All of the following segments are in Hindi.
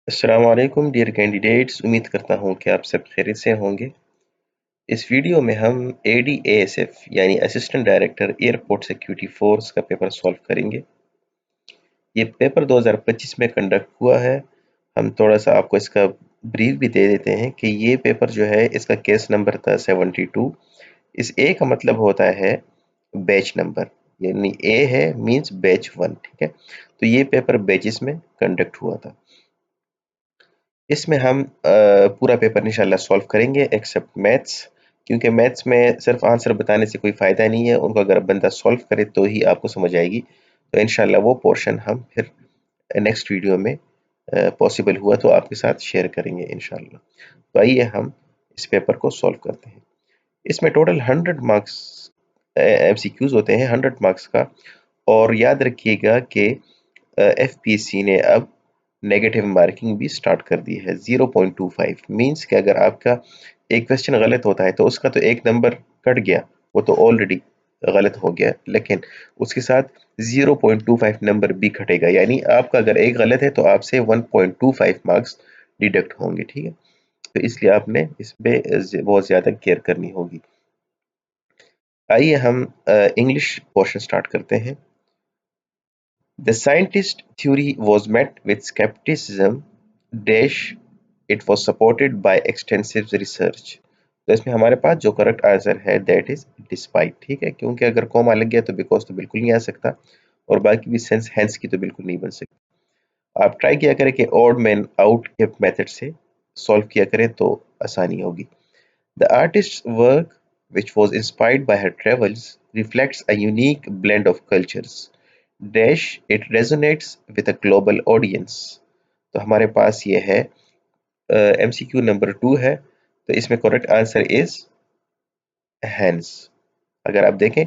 अस्सलाम वालेकुम डियर कैंडिडेट्स। उम्मीद करता हूँ कि आप सब खैरियत से होंगे। इस वीडियो में हम ADASF यानी assistant director airport security force का पेपर सॉल्व करेंगे। ये पेपर 2025 में कंडक्ट हुआ है। हम थोड़ा सा आपको इसका ब्रीफ भी दे देते हैं कि ये पेपर जो है इसका केस नंबर था 72। इस ए का मतलब होता है बैच नंबर, यानी ए है मींस बैच 1। ठीक है, तो ये पेपर बैचेस में कंडक्ट हुआ था। इसमें हम पूरा पेपर इंशाल्लाह सॉल्व करेंगे एक्सेप्ट मैथ्स, क्योंकि मैथ्स में सिर्फ आंसर बताने से कोई फ़ायदा नहीं है, उनको अगर बंदा सॉल्व करे तो ही आपको समझ आएगी। तो इंशाल्लाह वो पोर्शन हम फिर नेक्स्ट वीडियो में पॉसिबल हुआ तो आपके साथ शेयर करेंगे इंशाल्लाह। तो आइए हम इस पेपर को सॉल्व करते हैं। इसमें टोटल 100 मार्क्स MCQs होते हैं, 100 मार्क्स का। और याद रखिएगा कि FPSC ने अब नेगेटिव मार्किंग भी स्टार्ट कर दी है। 0.25 मींस कि अगर आपका एक क्वेश्चन गलत होता है तो उसका तो एक नंबर कट गया, वो तो ऑलरेडी गलत हो गया, लेकिन उसके साथ 0.25 नंबर भी घटेगा, यानी आपका अगर एक गलत है तो आपसे 1.25 मार्क्स डिडक्ट होंगे। ठीक है, तो इसलिए आपने इसमें बहुत ज़्यादा केयर करनी होगी। आइए हम इंग्लिश पोर्शन स्टार्ट करते हैं। The scientist theory was met with skepticism dash it was supported by extensive research। तो इसमें हमारे पास जो करेक्ट आंसर है दैट इज डिस्पाइट। ठीक है, क्योंकि अगर कॉमा लग गया तो बिकॉज तो बिल्कुल नहीं आ सकता, और बाकी भी सेंस हेंस की तो बिल्कुल नहीं बन सकती। आप ट्राई किया करें कि ऑड मैन आउट के मेथड से सॉल्व किया करें तो आसानी होगी। The artist's work, which was inspired by her travels, reflects a unique blend of cultures. Dash it resonates with a global audience। तो हमारे पास ये है MCQ नंबर 2 है, तो इसमें करेक्ट आंसर इज हैंस। अगर आप देखें,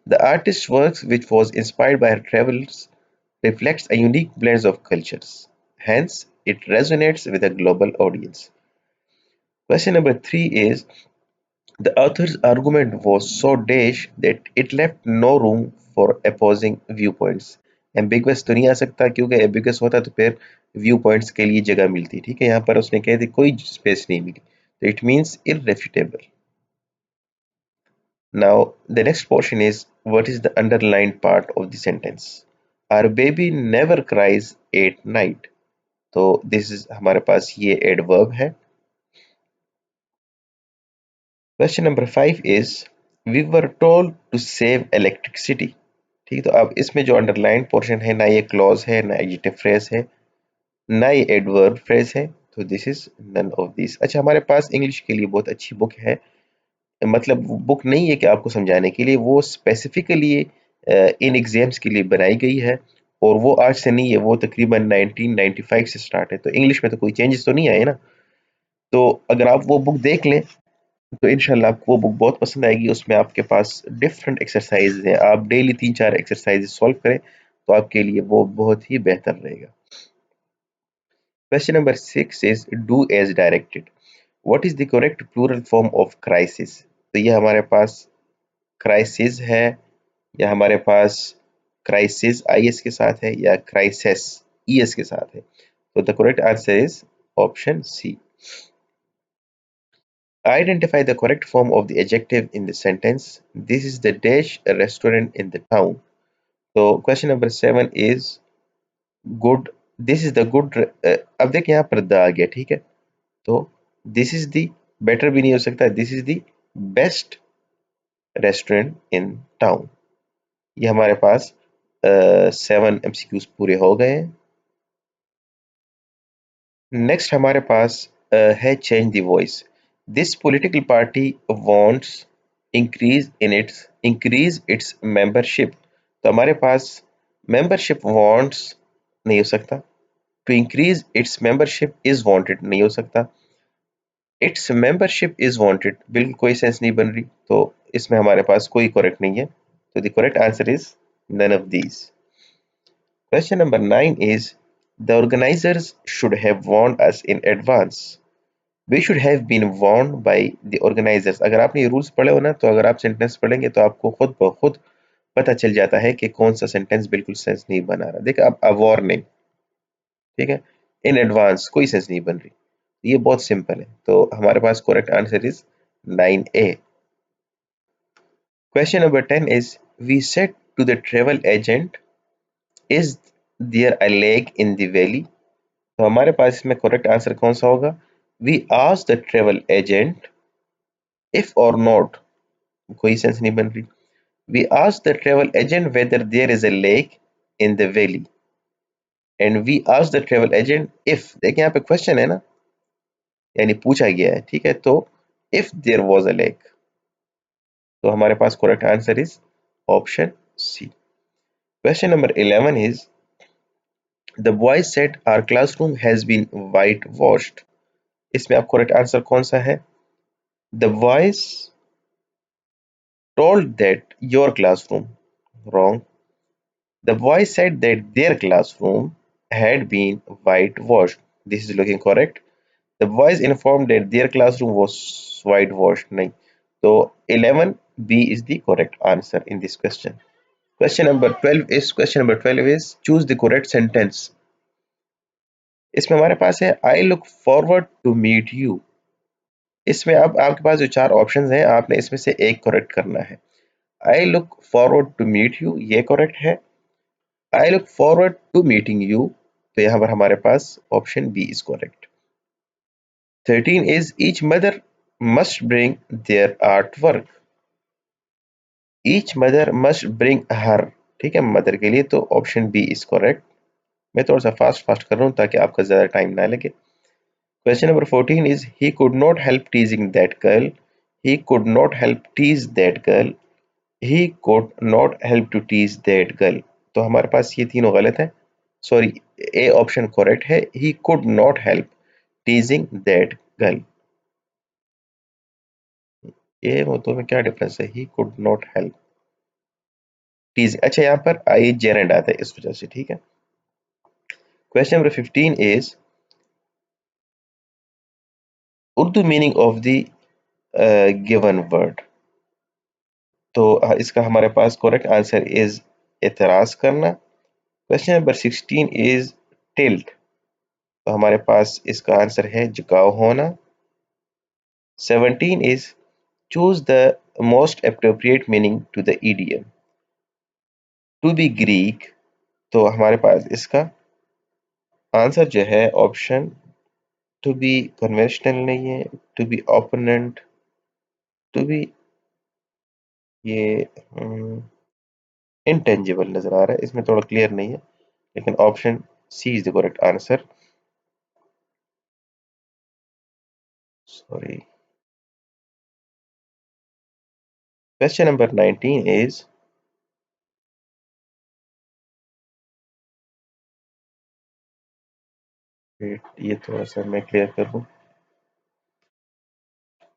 the artist's works which was inspired by her travels reflects a unique blend of cultures. Hence, it resonates with a global audience. Question number 3 is the author's argument was so dash that it left no room for opposing viewpoints। Ambiguous तो नहीं आ सकता, क्योंकि एम्बिगुअस होता तो फिर व्यू पॉइंट्स के लिए जगह मिलती। ठीक है, यहाँ पर उसने कह दी कोई स्पेस नहीं मिली, तो it means irrefutable. Now the next portion is what is the underlined part of the sentence? Our baby never cries at night। तो दिस इज हमारे पास ये एडवर्ब है। Question number 5 is we were told to save electricity. ठीक, तो अब इसमें जो अंडरलाइन पोर्शन है, ना ये क्लॉज है, ना एडजेक्टिव फ्रेज है, ना ये एडवर्ब फ्रेज है, तो this is none of this. अच्छा, हमारे पास इंग्लिश के लिए बहुत अच्छी बुक है, मतलब बुक नहीं है कि आपको समझाने के लिए, वो स्पेसिफिकली इन एग्जाम्स के लिए बनाई गई है, और वो आज से नहीं है, वो तकरीबन 1995 से स्टार्ट है। तो इंग्लिश में तो कोई चेंजेस तो नहीं आए ना। तो अगर आप वो बुक देख लें तो इंशाल्लाह आपको वो बुक बहुत पसंद आएगी। उसमें आपके पास डिफरेंट एक्सरसाइज हैं, आप डेली 3-4 एक्सरसाइज सॉल्व करें तो आपके लिए वो बहुत ही बेहतर रहेगा। Question number 6 is do as directed. What is the correct plural form of crisis? तो ये हमारे पास क्राइसिस है, या हमारे पास क्राइसिस IS के साथ है, या क्राइसिस ES के साथ है। तो the correct answer is option C. Identify the correct form of the adjective in the sentence. This is the dash restaurant in the town। So question number 7 is good। This is the good। अब देखिए यहाँ पर द आ गया। ठीक है, तो this is the better भी नहीं हो सकता, this is the best restaurant in town। ये हमारे पास 7 MCQs पूरे हो गए हैं। नेक्स्ट हमारे पास है change the voice. This political party wants increase its membership. तो हमारे पास मेंबरशिप वांट्स नहीं हो सकता, to increase its membership is wanted नहीं हो सकता, इट्स मेंबरशिप इज वांटेड बिल्कुल कोई सेंस नहीं बन रही, तो इसमें हमारे पास कोई करेक्ट नहीं है। तो the correct answer is none of these. Question number 9 is the organizers should have warned us in advance। We should have been warned by the organizers। अगर आपने ये रूल्स पढ़े हो ना, तो अगर आप सेंटेंस पढ़ेंगे तो आपको खुद ब खुद पता चल जाता है कि कौन सा सेंटेंस बिल्कुल सेंस नहीं बना रहा। देखिए, अब अ वार्निंग, ठीक है, इन एडवांस कोई सेंस नहीं बन रही। ये बहुत सिंपल है, तो हमारे पास correct answer is 9A। Question number 10 is, we said to the travel agent, is there a lake in the valley? तो हमारे पास इसमें करेक्ट आंसर कौन सा होगा? We asked the travel agent if or not, कोई सेंस नहीं बन रही। We asked the travel agent whether there is a lake in the valley and we asked the travel agent if, देखिए यहाँ पे क्वेश्चन है ना, यानी पूछा गया है, ठीक है, तो if there was a lake, तो हमारे पास correct answer is option C. Question number 11 is, the boy said our classroom has been whitewashed, इसमें आप करेक्ट आंसर कौन सा है? The boys told that your classroom, wrong. The boy said that their classroom had been whitewashed, this is looking correct. The boys informed that their classroom was whitewashed, नहीं, तो 11B is the correct answer in this question. Question number 12 is choose the correct sentence. इसमें हमारे पास है I look forward to meet you। इसमें अब आपके पास जो चार ऑप्शंस हैं, आपने इसमें से एक करेक्ट करना है। I look forward to meet you, ये करेक्ट है। I look forward to meeting you, तो यहाँ पर हमारे पास option B is correct. 13 is each mother must bring their artwork। each mother must bring her, ठीक है, मदर के लिए, तो ऑप्शन बी इज करेक्ट। मैं थोड़ा सा फास्ट कर रहा हूँ ताकि आपका ज्यादा टाइम ना लगे। Question number 14 is, he could not help teasing that girl, he could not help tease that girl, he could not help to tease that girl, तो हमारे पास ये तीनों गलत है। सॉरी, ए ऑप्शन करेक्ट है, he could not help teasing that girl। ये वो तो में क्या डिफरेंस है? he could not help teasing, अच्छा यहाँ पर आई जेरेंड आता है इस वजह से, ठीक है। Question number 15 is Urdu meaning of the given word, तो इसका हमारे पास करेक्ट आंसर इज एतराज करना। क्वेश्चन नंबर 16 इज टिल्ट, तो हमारे पास इसका आंसर है झुकाव होना। 17 is choose the most appropriate meaning to the idiom. To be Greek, तो हमारे पास इसका आंसर जो है ऑप्शन टू बी कन्वेंशनल नहीं है, to be opponent, to be ये इंटेंजिबल नजर आ रहा है, इसमें थोड़ा क्लियर नहीं है, लेकिन option C is the correct answer. Sorry. Question number 19 is, ये थोड़ा सा मैं क्लियर कर दूं।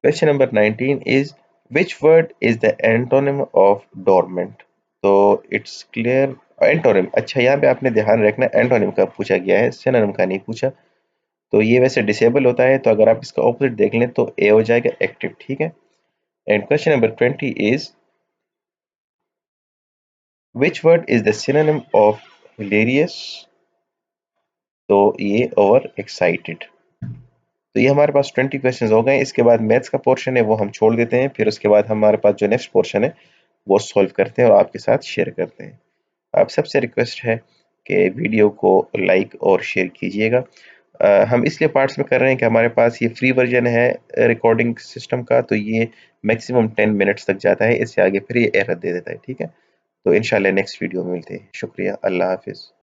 Question number 19 is which word is the antonym of dormant, तो इट्स क्लियर एंटोनिम। अच्छा, यहाँ पे आपने ध्यान रखना, एंटोनिम का पूछा गया है, सिनोनिम का नहीं पूछा। तो ये वैसे डिसेबल होता है, तो अगर आप इसका ऑपोजिट देख लें तो ए हो जाएगा एक्टिव, ठीक है। And question number 20 is which word is the synonym of hilarious, तो ये ओवर एक्साइटेड। तो ये हमारे पास 20 क्वेश्चन हो गए। इसके बाद मैथ्स का पोर्शन है वो हम छोड़ देते हैं, फिर उसके बाद हमारे पास जो नेक्स्ट पोर्शन है वो सॉल्व करते हैं और आपके साथ शेयर करते हैं। आप सबसे रिक्वेस्ट है कि वीडियो को लाइक और शेयर कीजिएगा। हम इसलिए पार्ट्स में कर रहे हैं कि हमारे पास ये फ्री वर्जन है रिकॉर्डिंग सिस्टम का, तो ये मैक्सिमम 10 मिनट्स तक जाता है, इससे आगे फिर ये एरर दे देता है, ठीक है। तो इंशाल्लाह नेक्स्ट वीडियो में मिलते हैं। शुक्रिया, अल्लाह हाफिज़।